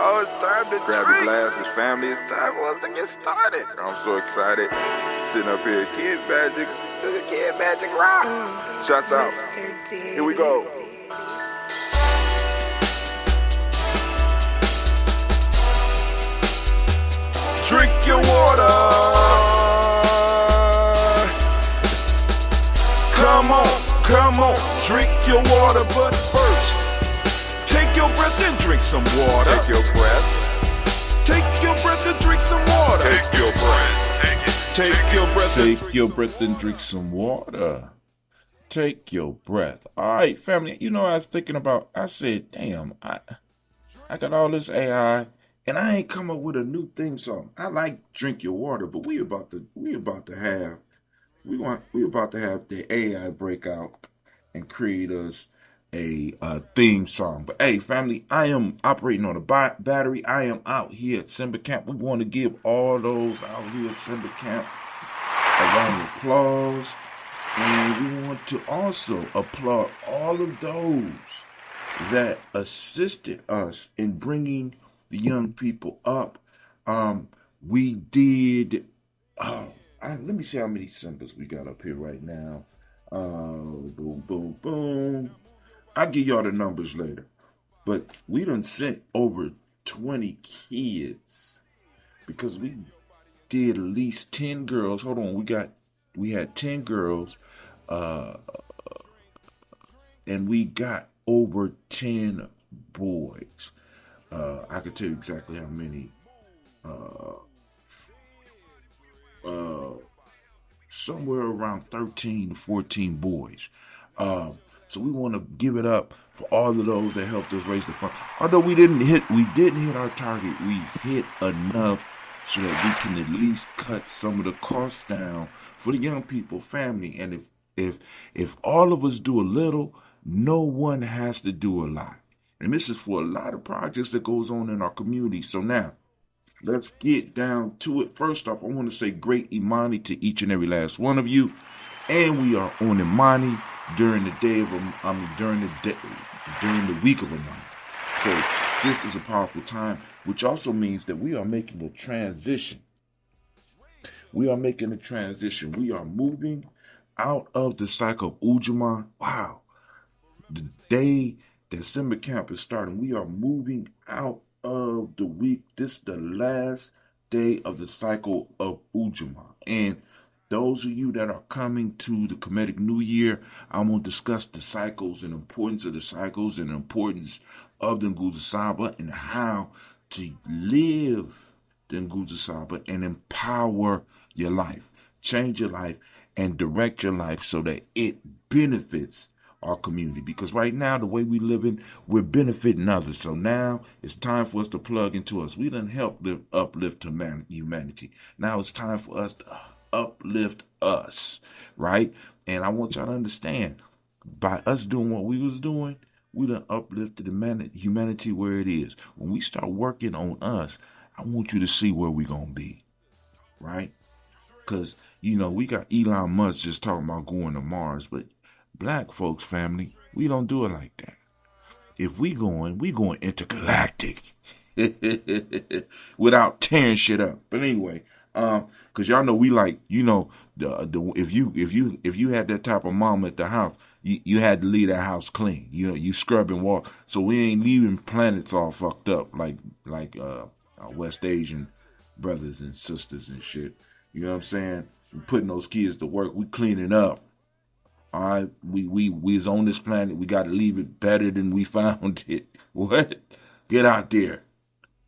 Oh, it's time to grab your glasses, family. It's time for us to get started. I'm so excited. Sitting up here, Kid Magic Rock. Shots out. Here we go. Drink your water. Come on, drink your water, but first, take your breath and drink some water. Take your breath. Take your breath and drink some water. Take your breath. Take your breath. Take your breath and drink some water. Take your breath. All right, family. You know, I was thinking about. I said, "Damn, I got all this AI, and I ain't come up with a new theme song. I like drink your water, but we about to have the AI break out and create us a theme song. But hey, family, I am operating on a battery. I am out here at Simba Camp. We want to give all those out here at Simba Camp a round of applause. And we want to also applaud all of those that assisted us in bringing the young people up. We did... let me see how many symbols we got up here right now. Boom, boom, boom. I'll give y'all the numbers later. But we done sent over 20 kids because we did at least 10 girls. Hold on, we had 10 girls, and we got over 10 boys. I can tell you exactly how many. Somewhere around 13 to 14 boys. So we want to give it up for all of those that helped us raise the fund. Although we didn't hit our target, we hit enough so that we can at least cut some of the costs down for the young people, family. And if all of us do a little, no one has to do a lot. And this is for a lot of projects that goes on in our community. So now, let's get down to it. First off, I want to say great Imani to each and every last one of you. And we are on Imani during the week of Imani. So this is a powerful time, which also means that we are making a transition. We are moving out of the cycle of Ujamaa. Wow. The day that Simba Camp is starting, we are moving out of the week. This is the last day of the cycle of Ujamaa. And those of you that are coming to the Kemetic New Year, I'm going to discuss the cycles and importance of the cycles and the importance of the Nguzo Saba and how to live the Nguzo Saba and empower your life, change your life, and direct your life so that it benefits our community. Because right now, the way we living, we're benefiting others. So now it's time for us to plug into us. We done helped uplift humanity. Now it's time for us to uplift us, right? And I want y'all to understand, by us doing what we was doing, we done uplifted humanity where it is. When we start working on us, I want you to see where we gonna be, right? Because, you know, we got Elon Musk just talking about going to Mars, but black folks, family, we don't do it like that. If we going intergalactic without tearing shit up. But anyway, because y'all know we like, you know, if you had that type of mom at the house, you had to leave that house clean. You know, you scrub and walk. So we ain't leaving planets all fucked up like our West Asian brothers and sisters and shit. You know what I'm saying? We putting those kids to work. We cleaning up. All right, we's on this planet. We got to leave it better than we found it. What? Get out there.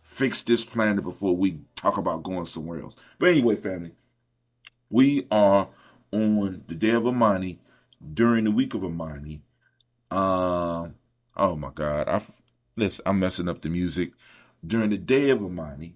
Fix this planet before we talk about going somewhere else. But anyway, family, we are on the day of Imani, during the week of Imani. Oh my God, I'm messing up the music. During the day of Imani,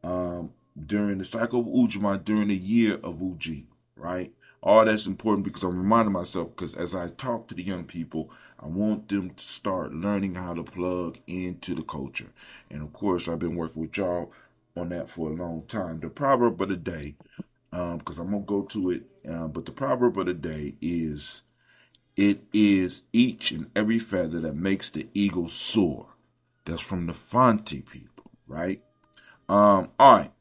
during the cycle of Ujamaa, during the year of Uji, right? All that's important because I'm reminding myself, because as I talk to the young people, I want them to start learning how to plug into the culture. And of course, I've been working with y'all on that for a long time. The proverb of the day, because I'm going to go to it, but the proverb of the day is, it is each and every feather that makes the eagle soar. That's from the Fante people. right? All right.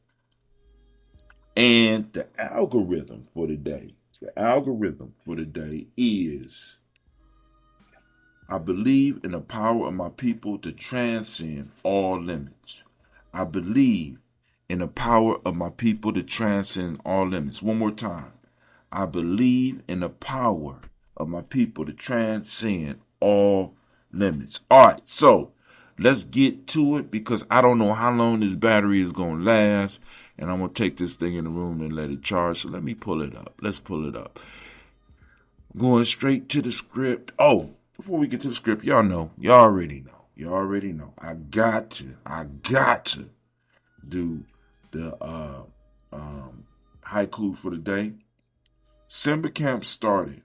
And the algorithm for today is, I believe in the power of my people to transcend all limits. I believe in the power of my people to transcend all limits. One more time. I believe in the power of my people to transcend all limits. All right, so let's get to it because I don't know how long this battery is going to last, and I'm going to take this thing in the room and let it charge. So let me pull it up. Let's pull it up. Going straight to the script. Oh, before we get to the script, y'all already know. I got to do the haiku for the day. Simba camp started.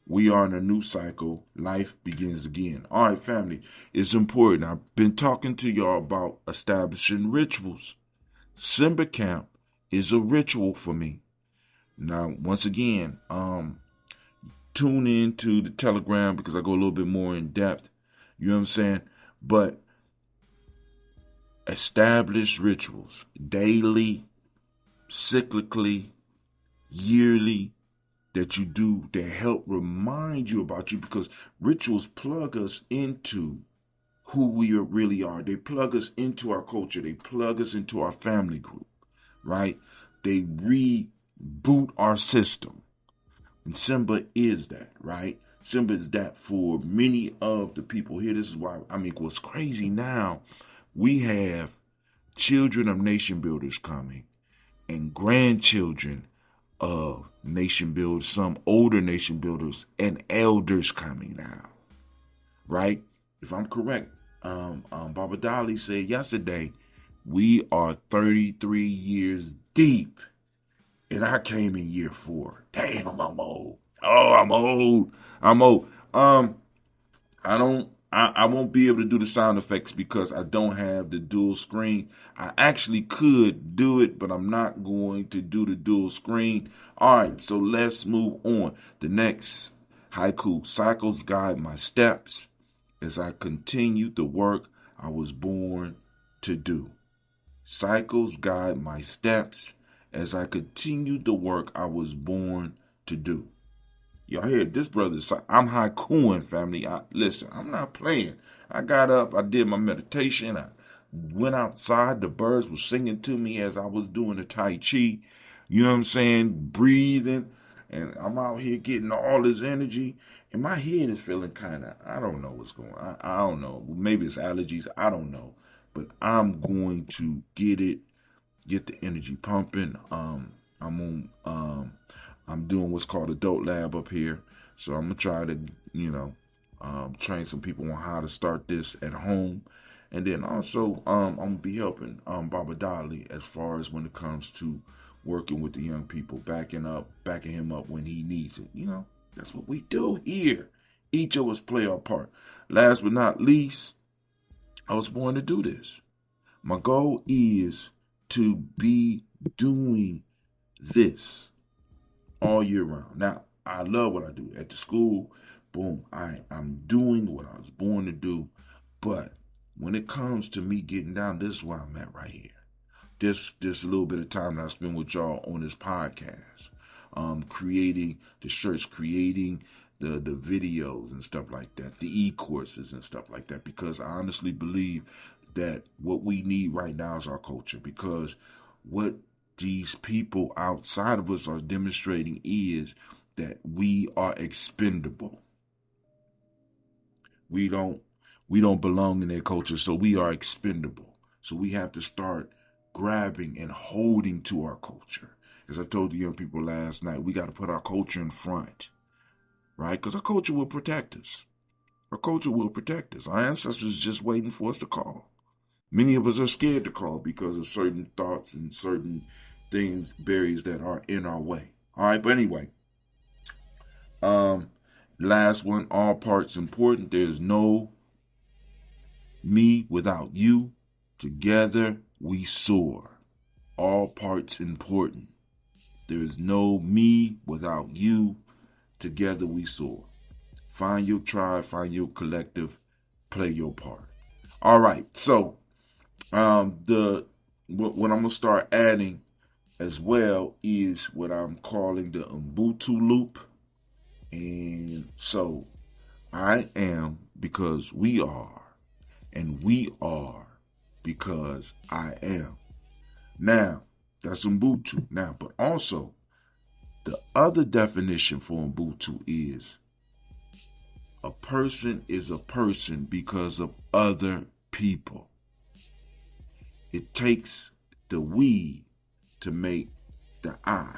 We are in a new cycle. Life begins again. All right, family, it's important. I've been talking to y'all about establishing rituals. Simba camp is a ritual for me. Now, once again, tune in to the Telegram because I go a little bit more in depth. You know what I'm saying? But establish rituals daily, cyclically, yearly, that you do that help remind you about you, because rituals plug us into who we really are. They plug us into our culture. They plug us into our family group, right? They reboot our system. And Simba is that, right? Simba is that for many of the people here. This is why, what's crazy now, we have children of nation builders coming and grandchildren of nation builders, some older nation builders and elders coming now, right? If I'm correct, Baba Dali said yesterday, we are 33 years deep, and I came in year 4. Damn, I'm old. Oh, I'm old. I won't be able to do the sound effects because I don't have the dual screen. I actually could do it, but I'm not going to do the dual screen. All right, so let's move on. The next haiku: cycles guide my steps as I continue the work I was born to do. Cycles guide my steps as I continue the work I was born to do. Y'all hear this, brother? I'm haikuing, family. Listen, I'm not playing. I got up, I did my meditation, I went outside, the birds were singing to me as I was doing the Tai Chi. You know what I'm saying? Breathing, and I'm out here getting all this energy, and my head is feeling kind of, I don't know what's going on. I don't know. Maybe it's allergies. I don't know. But I'm going to get the energy pumping. I'm doing what's called adult lab up here. So I'm going to try to, train some people on how to start this at home. And then also, I'm going to be helping Baba Dali as far as when it comes to working with the young people, backing him up when he needs it. You know, that's what we do here. Each of us play our part. Last but not least, I was born to do this. My goal is to be doing this all year round. Now, I love what I do. At the school, boom, I'm doing what I was born to do. But when it comes to me getting down, this is where I'm at right here. This little bit of time that I spend with y'all on this podcast, creating the shirts, creating the videos and stuff like that, the e-courses and stuff like that, because I honestly believe that what we need right now is our culture, because what these people outside of us are demonstrating is that we are expendable. We don't belong in their culture, so we are expendable. So we have to start grabbing and holding to our culture. As I told the young people last night, we got to put our culture in front, right? Because our culture will protect us. Our culture will protect us. Our ancestors just waiting for us to call. Many of us are scared to call because of certain thoughts and certain things, barriers that are in our way. All right, but anyway, last one, all parts important. There's no me without you. Together we soar. All parts important. There is no me without you. Together we soar. Find your tribe, find your collective, play your part. All right, so What I'm gonna start adding as well is what I'm calling the Ubuntu loop. And so I am because we are, and we are because I am. Now, that's Ubuntu. Now, but also the other definition for Ubuntu is a person is a person because of other people. It takes the we to make the I.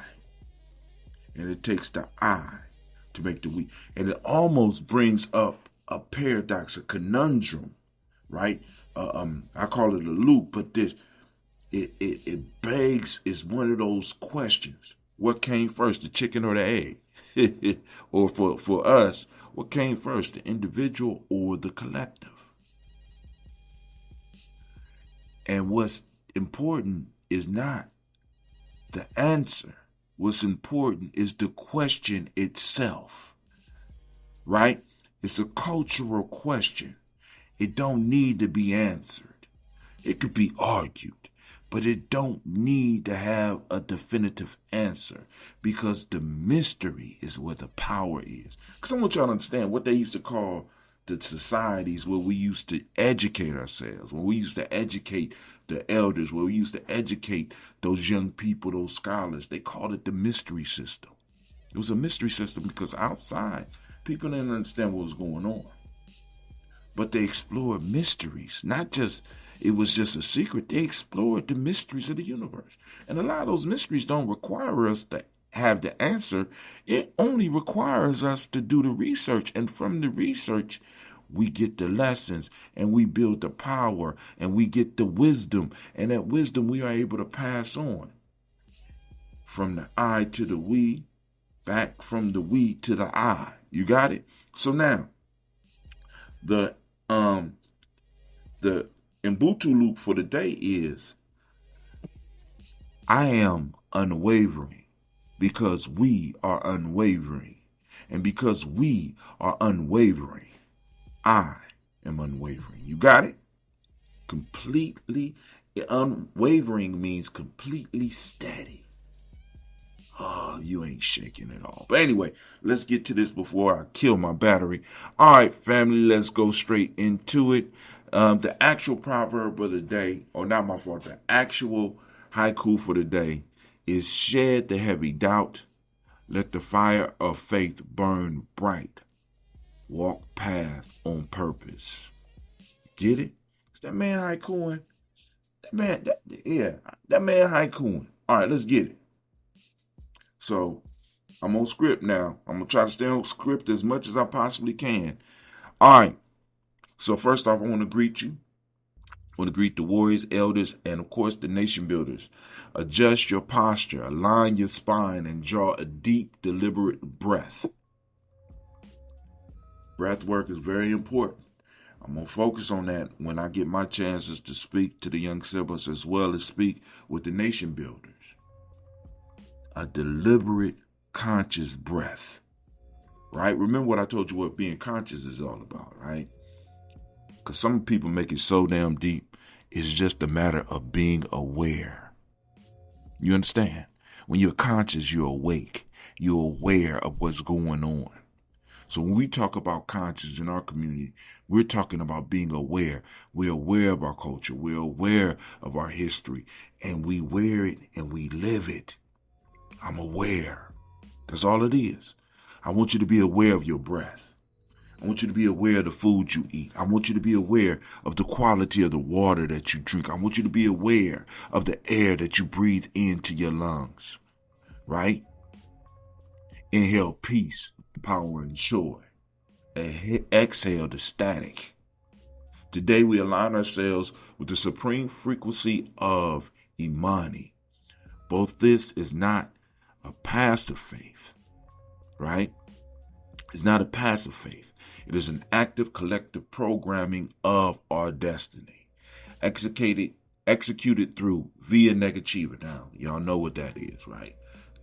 And it takes the I to make the we. And it almost brings up a paradox, a conundrum, right? I call it a loop, but it begs, is one of those questions. What came first, the chicken or the egg? Or for us, what came first, the individual or the collective? And what's important is not the answer. What's important is the question itself, right? It's a cultural question. It don't need to be answered. It could be argued, but it don't need to have a definitive answer, because the mystery is where the power is. Because I want y'all to understand what they used to call the societies where we used to educate ourselves, where we used to educate the elders, where we used to educate those young people, those scholars. They called it the mystery system. It was a mystery system because outside, people didn't understand what was going on. But they explored mysteries, not just, it was just a secret. They explored the mysteries of the universe. And a lot of those mysteries don't require us to have the answer. It only requires us to do the research. And from the research, we get the lessons and we build the power and we get the wisdom. And that wisdom we are able to pass on from the I to the we, back from the we to the I. You got it? So now, the Ubuntu loop for the day is, I am unwavering because we are unwavering. And because we are unwavering, I am unwavering. You got it? Completely unwavering means completely steady. Oh, you ain't shaking at all. But anyway, let's get to this before I kill my battery. All right, family, let's go straight into it. The actual proverb of the day, or not my fault, the actual haiku for the day is, shed the heavy doubt, let the fire of faith burn bright, walk path on purpose. Get it? Is that man haikuing? That man haikuing. All right, let's get it. So I'm on script now. I'm going to try to stay on script as much as I possibly can. All right. So first off, I want to greet you. I want to greet the warriors, elders, and of course the nation builders. Adjust your posture, align your spine, and draw a deep, deliberate breath. Breath work is very important. I'm going to focus on that when I get my chances to speak to the young siblings as well as speak with the nation builders. A deliberate, conscious breath, right? Remember what I told you what being conscious is all about, right? Because some people make it so damn deep, it's just a matter of being aware. You understand? When you're conscious, you're awake. You're aware of what's going on. So when we talk about conscious in our community, we're talking about being aware. We're aware of our culture. We're aware of our history. And we wear it and we live it. I'm aware. That's all it is. I want you to be aware of your breath. I want you to be aware of the food you eat. I want you to be aware of the quality of the water that you drink. I want you to be aware of the air that you breathe into your lungs. Right? Inhale peace, power, and joy. Exhale the static. Today we align ourselves with the supreme frequency of Imani. Both this is not a passive faith, right? It's not a passive faith. It is an active collective programming of our destiny, executed through via Negativa. Now, y'all know what that is, right?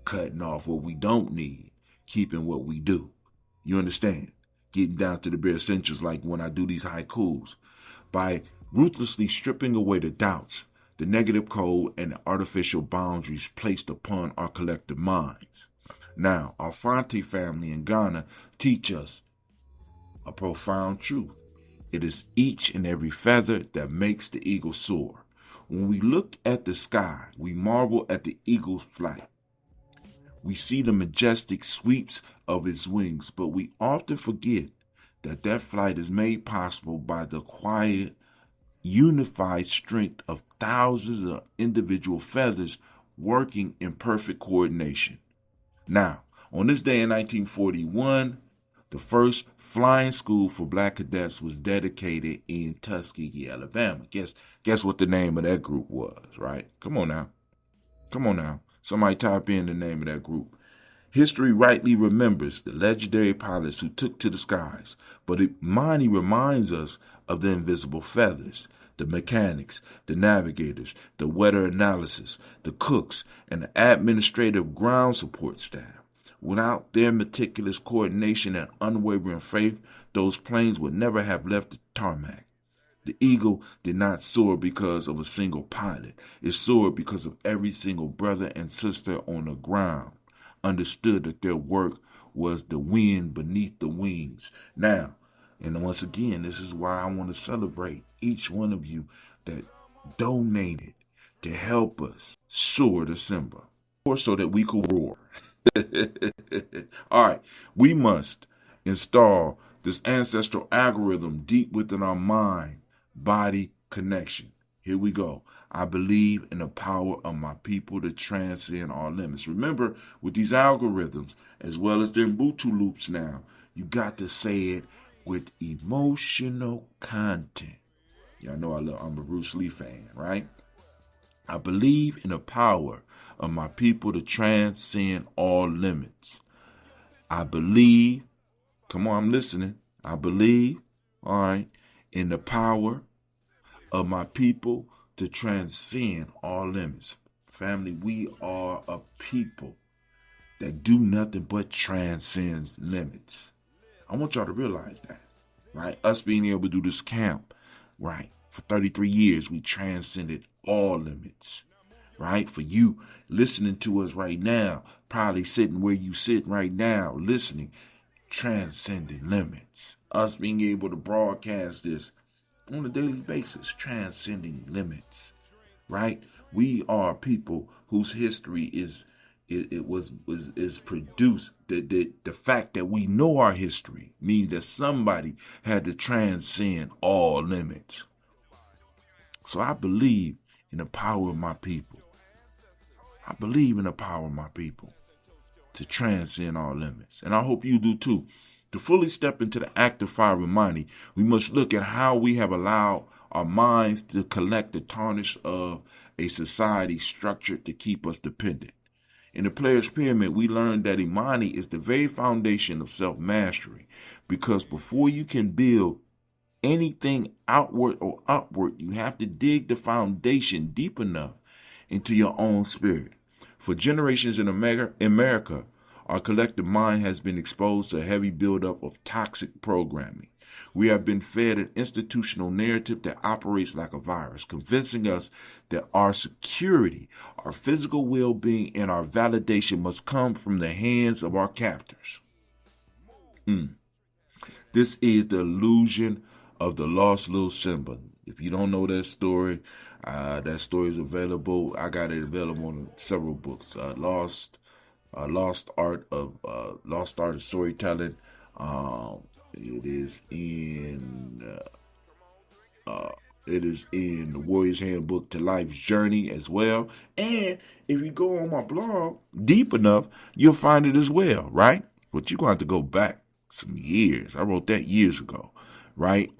Cutting off what we don't need, keeping what we do. You understand? Getting down to the bare essentials, like when I do these haikus. By ruthlessly stripping away the doubts, the negative code, and the artificial boundaries placed upon our collective minds. Now, our Fante family in Ghana teach us a profound truth. It is each and every feather that makes the eagle soar. When we look at the sky, we marvel at the eagle's flight. We see the majestic sweeps of its wings, but we often forget that that flight is made possible by the quiet, unified strength of thousands of individual feathers working in perfect coordination. Now, on this day in 1941, the first flying school for black cadets was dedicated in Tuskegee, Alabama. Guess what the name of that group was, right? Come on now. Somebody type in the name of that group. History rightly remembers the legendary pilots who took to the skies, but Imani reminds us of the invisible feathers, the mechanics, the navigators, the weather analysis, the cooks, and the administrative ground support staff. Without their meticulous coordination and unwavering faith, those planes would never have left the tarmac. The eagle did not soar because of a single pilot. It soared because of every single brother and sister on the ground understood that their work was the wind beneath the wings. Now, and once again, this is why I want to celebrate each one of you that donated to help us soar the Simba, or so that we could roar. All right, we must install this ancestral algorithm deep within our mind-body connection. Here we go. I believe in the power of my people to transcend all limits. Remember, with these algorithms, as well as the Ubuntu loops now, you got to say it with emotional content. Y'all know I'm a Bruce Lee fan, right? I believe in the power of my people to transcend all limits. I believe, come on, I'm listening. I believe, all right, in the power of my people to transcend all limits. Family, we are a people that do nothing but transcend limits. I want y'all to realize that, right? Us being able to do this camp, right? For 33 years, we transcended all limits, right? For you listening to us right now, probably sitting where you sit right now, listening, transcending limits. Us being able to broadcast this on a daily basis, transcending limits, right? We are people whose history is produced. The fact that we know our history means that somebody had to transcend all limits. So I believe in the power of my people. I believe in the power of my people to transcend all limits. And I hope you do too. To fully step into the active fire of Imani, we must look at how we have allowed our minds to collect the tarnish of a society structured to keep us dependent. In the Player's Pyramid, we learned that Imani is the very foundation of self-mastery, because before you can build anything outward or upward, you have to dig the foundation deep enough into your own spirit. For generations in America, our collective mind has been exposed to a heavy buildup of toxic programming. We have been fed an institutional narrative that operates like a virus, convincing us that our security, our physical well-being, and our validation must come from the hands of our captors. This is the illusion of the lost little Simba. If you don't know that story is available. I got it available in several books. Lost Art of Storytelling. It is in the Warrior's Handbook to Life's Journey as well. And if you go on my blog deep enough, you'll find it as well, right? But you're going to have to go back some years. I wrote that years ago, right?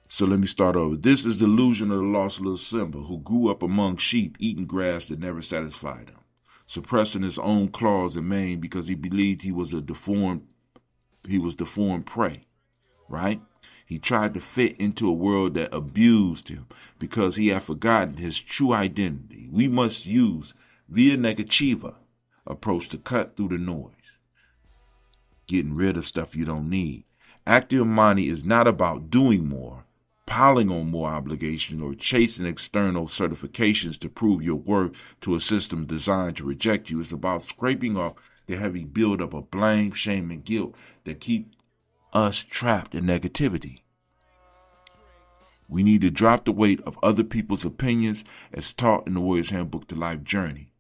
So let me start over. This is the illusion of the lost little Simba, who grew up among sheep, eating grass that never satisfied him, suppressing his own claws and mane because he believed he was deformed prey, right? He tried to fit into a world that abused him because he had forgotten his true identity. We must use the Negativa approach to cut through the noise. getting rid of stuff you don't need. Active Imani is not about doing more, piling on more obligations, or chasing external certifications to prove your worth to a system designed to reject you. It's about scraping off the heavy buildup of blame, shame, and guilt that keep us trapped in negativity. We need to drop the weight of other people's opinions as taught in the Warrior's Handbook to Life Journey.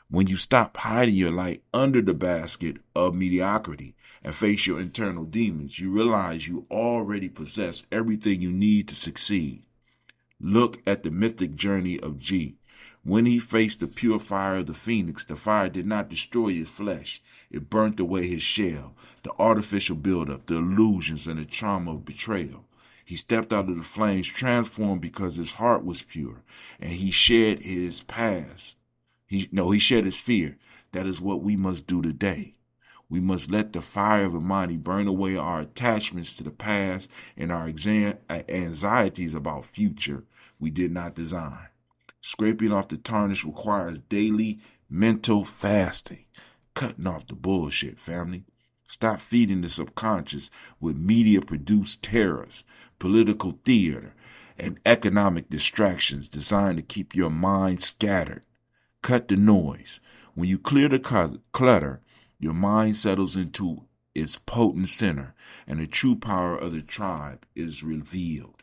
When you stop hiding your light under the basket of mediocrity and face your internal demons, you realize you already possess everything you need to succeed. Look at the mythic journey of Gye. When he faced the pure fire of the phoenix, the fire did not destroy his flesh. It burnt away his shell, the artificial buildup, the illusions, and the trauma of betrayal. He stepped out of the flames transformed because his heart was pure, and he shed his past. He shed his fear. That is what we must do today. We must let the fire of Imani burn away our attachments to the past and our anxieties about future we did not design. Scraping off the tarnish requires daily mental fasting, cutting off the bullshit, family. Stop feeding the subconscious with media-produced terrors, political theater, and economic distractions designed to keep your mind scattered. Cut the noise. When you clear the clutter, your mind settles into its potent center, and the true power of the tribe is revealed.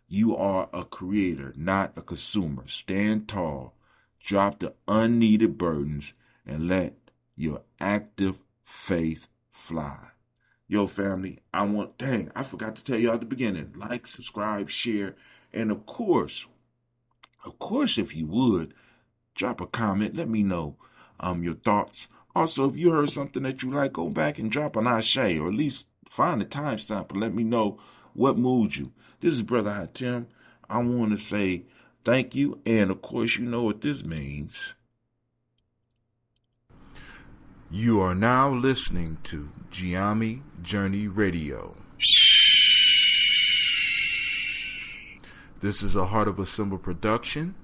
You are a creator, not a consumer. Stand tall, drop the unneeded burdens, and let your active faith fly. Yo, family, I forgot to tell you at the beginning, like, subscribe, share, and of course, if you would, drop a comment. Let me know your thoughts. Also, if you heard something that you like, go back and drop an ashe, or at least find a timestamp and let me know what moved you. This is Brother Hatim. I want to say thank you, and of course, you know what this means. You are now listening to Gye-Nyame Journey Radio. This is a Heart of a Symbol production.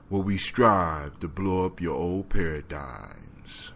Where we strive to blow up your old paradigms.